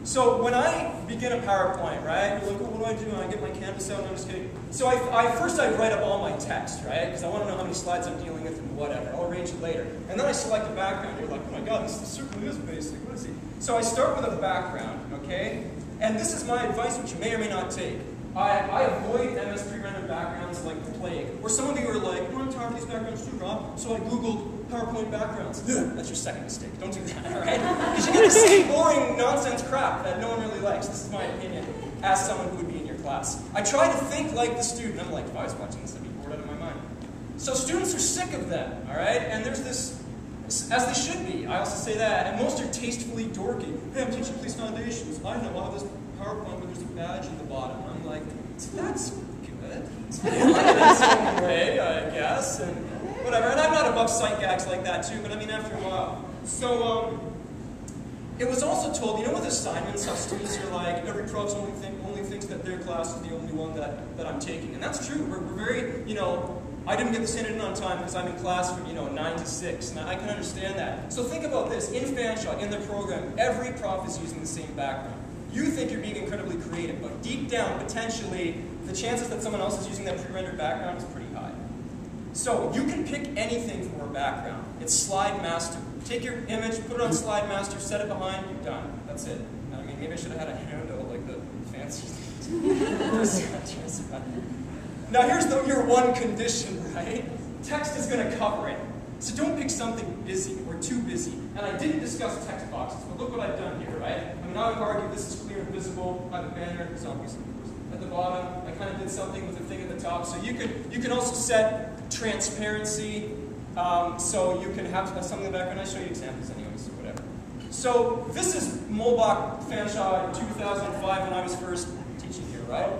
So when I begin a PowerPoint, right, you're like, oh, what do? I get my canvas out, and I'm just kidding. So first I write up all my text, right, because I want to know how many slides I'm dealing with and whatever. I'll arrange it later. And then I select a background. You're like, oh my god, this certainly is basic. What is he? So I start with a background, okay? And this is my advice, which you may or may not take. I avoid MS pre-rendered backgrounds like the plague. Or some of you are like, I'm tired of these backgrounds too, Rob. So I Googled PowerPoint backgrounds. That's your second mistake. Don't do that, all right? Because you get the same boring nonsense crap that no one really likes. This is my opinion as someone who would be in your class. I try to think like the student. I'm like, if I was watching this, I'd be bored out of my mind. So students are sick of them, all right? And there's this, as they should be. I also say that. And most are tastefully dorky. Hey, I'm teaching police foundations. I know I'll have this PowerPoint, but there's a badge in the bottom. I'm like, that's good. It's in a way, I guess, and whatever. And I'm not above sight gags like that too, but I mean after a while. So it was also told, you know, with assignments, how students are like, every prof only thinks that their class is the only one that I'm taking, and that's true. We're very, you know. I didn't get this handed in on time because I'm in class from 9 to 6, and I can understand that. So think about this: in Fanshawe, in the program, every prof is using the same background. You think you're being incredibly creative, but deep down, potentially, the chances that someone else is using that pre-rendered background is pretty high. So you can pick anything for a background. It's Slide Master. Take your image, put it on Slide Master, set it behind, you're done. That's it. I mean, maybe I should have had a handle like the fancy. Now here's your one condition, right? Text is going to cover it. So don't pick something busy or too busy. And I didn't discuss text boxes, but look what I've done here, right? I mean, I would argue this is clear and visible. I have a banner, zombies at the bottom. I kind of did something with a thing at the top. So you can also set transparency, so you can have something in the background. I show you examples anyways, so whatever. So this is Molbach Fanshawe 2005 when I was first teaching here, right?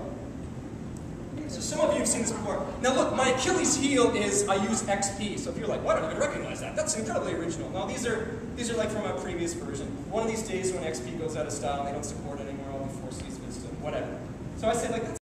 So some of you have seen this before. Now look, my Achilles heel is I use XP. So if you're like, why don't I even recognize that? That's incredibly original. Now these are like from a previous version. One of these days when XP goes out of style and they don't support it anymore, I'll be forced to use Vista, whatever. So I say like, that's